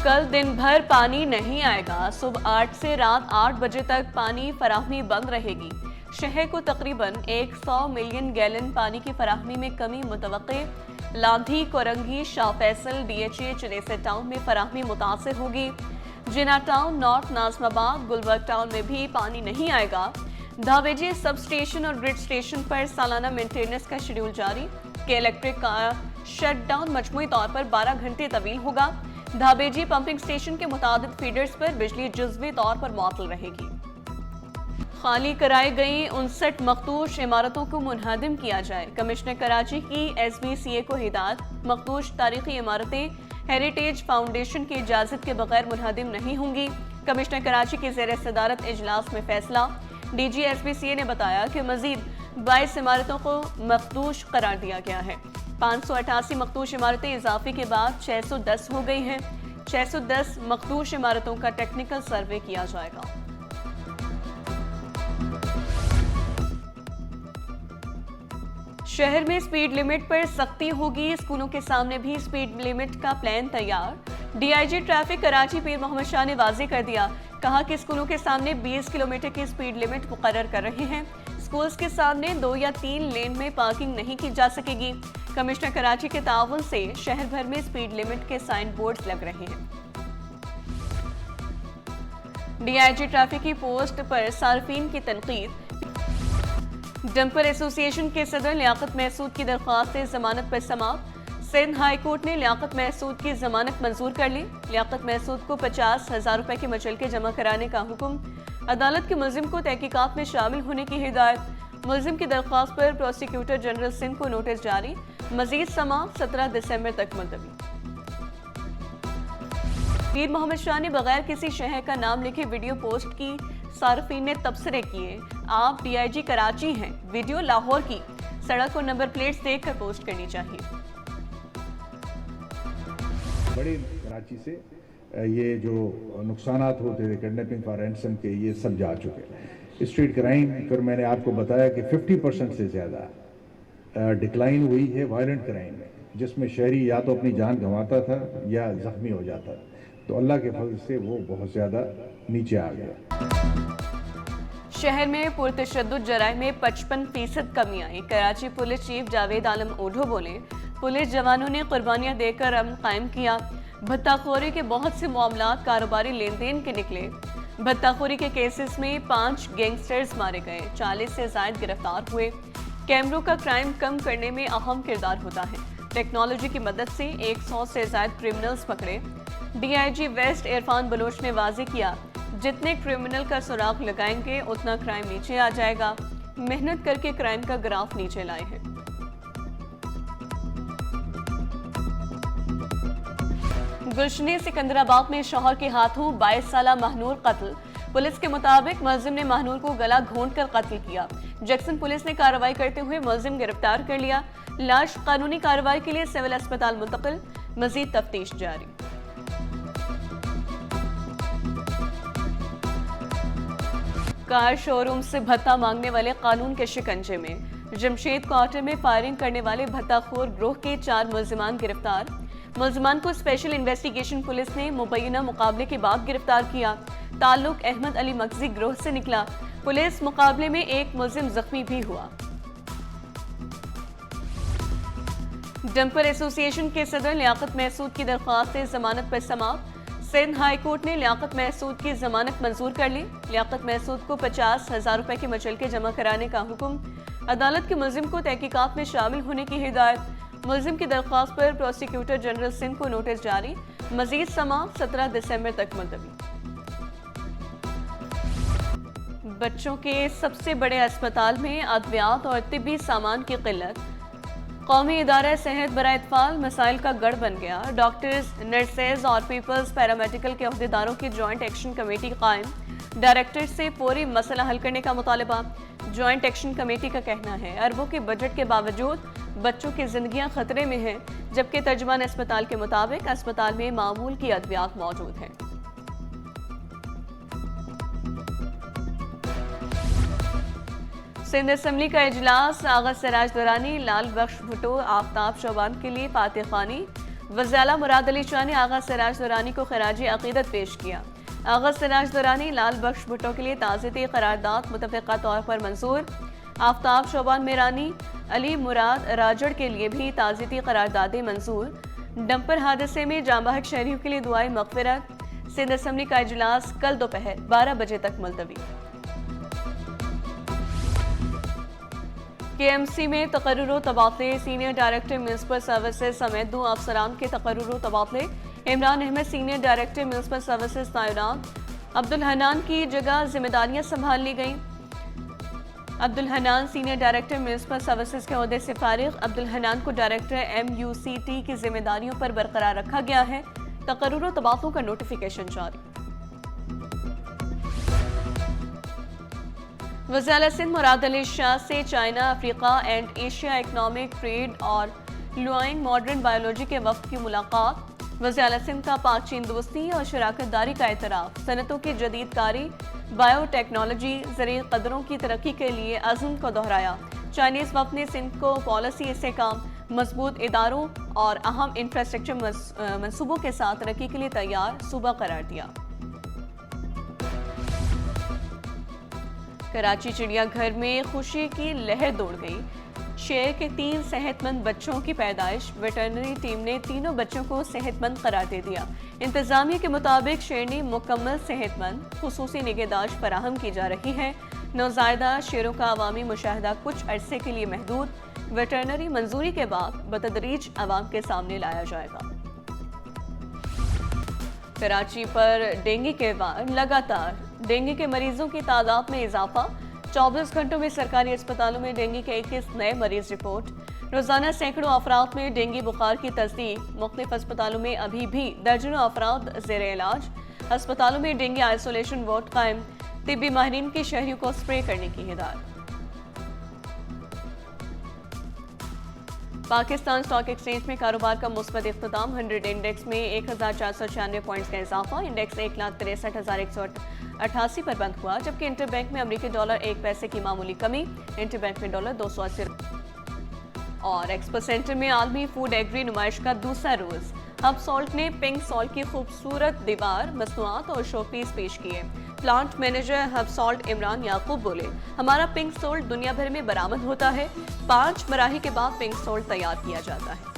کل دن بھر پانی نہیں آئے گا، صبح 8 سے رات 8 بجے تک پانی فراہمی بند رہے گی۔ شہر کو تقریباً 100 ملین گیلن پانی کی فراہمی میں کمی متوقع۔ Landhi, Korangi, Shah Faisal, D H A, Chanesar town میں فراہمی متاثر ہوگی۔ جنا ٹاؤن، نارتھ ناظم آباد، گلبرگ ٹاؤن میں بھی پانی نہیں آئے گا۔ دھاویجی سب اسٹیشن اور گرڈ اسٹیشن پر سالانہ مینٹیننس کا شیڈول جاری۔ کے الیکٹرک کا شٹ ڈاؤن مجموعی طور پر 12 گھنٹے طویل ہوگا۔ دھابیجی پمپنگ اسٹیشن کے متعدد فیڈرز پر بجلی جزوی طور پر معطل رہے گی۔ خالی کرائی گئی 59 مخدوش عمارتوں کو منہدم کیا جائے۔ کمشنر کراچی کی ایس بی سی اے کو ہدایت۔ مخدوش تاریخی عمارتیں ہیریٹیج فاؤنڈیشن کی اجازت کے بغیر منہدم نہیں ہوں گی۔ کمشنر کراچی کی زیر صدارت اجلاس میں فیصلہ۔ D G S B C A نے بتایا کہ مزید 22 عمارتوں کو مخدوش قرار دیا گیا ہے۔ 588 مخدوش عمارتیں اضافے کے بعد 610 ہو گئی ہیں۔ 610 مخدوش عمارتوں کا ٹیکنیکل سروے کیا جائے گا۔ شہر میں سپیڈ لمٹ پر سختی ہوگی، اسکولوں کے سامنے بھی سپیڈ لمٹ کا پلان تیار۔ D I G traffic Karachi Pir Muhammad Shah نے واضح کر دیا، کہا کہ اسکولوں کے سامنے 20 کلومیٹر کی سپیڈ لمٹ مقرر کر رہے ہیں۔ اسکولز کے سامنے 2 یا 3 لین میں پارکنگ نہیں کی جا سکے گی۔ کمشنر کراچی کے تعاون سے شہر بھر میں سپیڈ لمٹ کے سائن بورڈز لگ رہے ہیں۔ ڈی آئی جی ٹریفک کی پوسٹ پر صارفین کی تنقید۔ ڈمپر ایسوسی ایشن کے صدر لیاقت محسود کی درخواست ضمانت پر سماعت۔ سندھ ہائی کورٹ نے لیاقت محسود کی ضمانت منظور کر لی۔ لیاقت محسود کو 50,000 روپے کے مچلکے جمع کرانے کا حکم۔ عدالت کے ملزم کو تحقیقات میں شامل ہونے کی ہدایت۔ ملزم کی درخواست پر پروسیکیوٹر جنرل سندھ کو نوٹس جاری۔ مزید سماعت 17 دسمبر تک ملتوی۔ پیر محمد شاہ نے بغیر کسی شہر کا نام لکھے ویڈیو پوسٹ کی۔ صارفین نے تبصرے کیے، آپ ڈی آئی جی کراچی ہیں، ویڈیو لاہور کی، سڑک اور نمبر پلیٹس دیکھ کر پوسٹ کرنی چاہیے۔ بڑے کراچی سے یہ جو نقصانات ہوتے تھے کڈنیپنگ فار رینسم کے، یہ سب جا چکے۔ اسٹریٹ کرائم پھر میں نے آپ کو بتایا کہ 50% سے زیادہ ڈکلائن ہوئی ہے وائلنٹ کرائم میں، جس میں شہری یا تو اپنی جان گنواتا تھا یا زخمی ہو جاتا، تو اللہ کے فضل سے وہ بہت زیادہ نیچے آ گیا۔ شہر میں پرتشدد جرائم میں 55% کمی آئی۔ کراچی پولیس چیف جاوید عالم اوڈھو بولے، پولیس جوانوں نے قربانیاں دے کر امن قائم کیا۔ بھتہ خوری کے بہت سے معاملات کاروباری لین دین کے نکلے۔ بھتہ خوری کے کیسز میں 5 گینگسٹرز مارے گئے، 40 سے زائد گرفتار ہوئے۔ کیمروں کا کرائم کم کرنے میں اہم کردار ہوتا ہے۔ ٹیکنالوجی کی مدد سے 100 سے زائد کرمنلز پکڑے۔ D I G west Irfan Baloch نے واضح کیا، جتنے کرمنل کا سراغ لگائیں گے اتنا کرائم نیچے آ جائے گا۔ محنت کر کے کرائم کا گراف نیچے لائے ہیں۔ گلشن سکندرآباد میں شوہر کے ہاتھوں 22 سالہ مہنور قتل۔ پولیس کے مطابق ملزم نے مہنور کو گلا گھونٹ کر قتل کیا۔ جیکسن پولیس نے کارروائی کرتے ہوئے ملزم گرفتار کر لیا۔ لاش قانونی کارروائی کے لیے سول اسپتال منتقل، مزید تفتیش جاری۔ کار شو روم سے بھتہ مانگنے والے قانون کے شکنجے میں۔ جمشید کوارٹر میں فائرنگ کرنے والے بھتہ خور گروہ کے 4 ملزمان گرفتار۔ ملزمان کو اسپیشل انویسٹیگیشن پولیس نے مبینہ مقابلے کے بعد گرفتار کیا۔ تعلق احمد علی مکزی گروہ سے نکلا۔ پولیس مقابلے میں ایک ملزم زخمی بھی ہوا۔ ڈمپر ایسوسی ایشن کے صدر لیاقت محسود کی درخواست ضمانت پر سماعت۔ سندھ ہائی کورٹ نے لیاقت محسود کی ضمانت منظور کر لی۔ لیاقت محسود کو 50,000 روپے کے مچلکے جمع کرانے کا حکم۔ عدالت کے ملزم کو تحقیقات میں شامل ہونے کی ہدایت۔ ملزم کی درخواست پر پروسیکیوٹر جنرل سندھ کو نوٹس جاری۔ مزید سماعت 17 دسمبر تک ملتوی۔ بچوں کے سب سے بڑے اسپتال میں ادویات اور طبی سامان کی قلت۔ قومی ادارہ صحت برائے اطفال مسائل کا گڑھ بن گیا۔ ڈاکٹرز، نرسز اور پیپلز پیرامیڈیکل کے عہدیداروں کی جوائنٹ ایکشن کمیٹی قائم۔ ڈائریکٹر سے فوری مسئلہ حل کرنے کا مطالبہ۔ جوائنٹ ایکشن کمیٹی کا کہنا ہے، اربوں کے بجٹ کے باوجود بچوں کی زندگیاں خطرے میں ہیں، جبکہ ترجمان اسپتال کے مطابق اسپتال میں معمول کی ادویات موجود ہیں۔ سندھ اسمبلی کا اجلاس، آغا سراج درانی، لال بخش بھٹو، آفتاب شعبان کے لیے فاتح خوانی۔ وزیر اعلیٰ مراد علی شاہ نے آغا سراج درانی کو خراج عقیدت پیش کیا۔ آغا سراج درانی لال بخش بھٹو کے لیے تعزیتی قرارداد متفقہ طور پر منظور۔ آفتاب شوبان میرانی علی مراد راجڑ کے لیے بھی تعزیتی قراردادیں منظور۔ ڈمپر حادثے میں جاں بحق شہریوں کے لیے دعائے مغفرت۔ سندھ اسمبلی کا اجلاس کل دوپہر 12 بجے تک ملتوی۔ کے ایم سی میں تقرر و تبادلے، سینئر ڈائریکٹر میونسپل سروسز سمیت 2 افسران کے تقرر و تبادلے۔ Imran Ahmed senior director municipal services تعینات، عبدالحنان کی جگہ ذمہ داریاں سنبھال لی گئیں۔ Abdulhanan senior director municipal services کے عہدے سے فارغ۔ عبدالحنان کو ڈائریکٹر MUCT کی ذمہ داریوں پر برقرار رکھا گیا ہے۔ تقرر و تبادلوں کا نوٹیفیکیشن جاری۔ وزیر اعلیٰ سندھ مراد علی شاہ سے چائنا، افریقہ اینڈ ایشیا اکنامک ٹریڈ اور لوئنگ ماڈرن بایولوجی کے وفد کی ملاقات۔ وزیر اعلیٰ سندھ کا پاک چین دوستی اور شراکت داری کا اعتراف، صنعتوں کی جدید کاری، بایو ٹیکنالوجی، زرعی قدروں کی ترقی کے لیے عزم کو دہرایا۔ چائنیز وفد نے سندھ کو پالیسی استحکام، مضبوط اداروں اور اہم انفراسٹرکچر منصوبوں کے ساتھ ترقی کے لیے تیار صوبہ قرار دیا۔ کراچی چڑیا گھر میں خوشی کی لہر دوڑ گئی۔ شہر کے 3 صحت مند بچوں کی پیدائش، ویٹرنری ٹیم نے تینوں بچوں کو صحت مند قرار دے دیا۔ انتظامیہ کے مطابق شیرنی مکمل صحت مند، خصوصی نگہداشت فراہم کی جا رہی ہے۔ نوزائیدہ شیروں کا عوامی مشاہدہ کچھ عرصے کے لیے محدود، ویٹرنری منظوری کے بعد بتدریج عوام کے سامنے لایا جائے گا۔ کراچی پر ڈینگی کے وار لگاتار، ڈینگی کے مریضوں کی تعداد میں اضافہ۔ 24 گھنٹوں میں سرکاری اسپتالوں میں ڈینگی کے 21 نئے مریض رپورٹ۔ روزانہ سینکڑوں افراد میں ڈینگی بخار کی تصدیق۔ مختلف اسپتالوں میں ابھی بھی درجنوں افراد زیر علاج۔ اسپتالوں میں ڈینگی آئسولیشن وارڈ قائم۔ طبی ماہرین کی شہریوں کو اسپرے کرنے کی ہدایت۔ پاکستان اسٹاک ایکسچینج میں کاروبار کا مثبت اختتام۔ 100 انڈیکس میں 1496 پوائنٹس کا اضافہ۔ انڈیکس 1,63,188 پر بند ہوا، جبکہ انٹر بینک میں امریکی ڈالر 1 پیسے کی معمولی کمی، انٹر بینک میں ڈالر 280۔ اور ایکسپو سینٹر میں عالمی فوڈ ایگری نمائش کا دوسرا روز۔ ہب سالٹ نے پنک سالٹ کی خوبصورت دیوار، مصنوعات اور شو پیس پیش کیے۔ Plant manager Hub salt Imran Yaqoob بولے، ہمارا پنک سالٹ دنیا بھر میں برآمد ہوتا ہے۔ 5 مراحل کے بعد پنک سالٹ تیار کیا جاتا ہے۔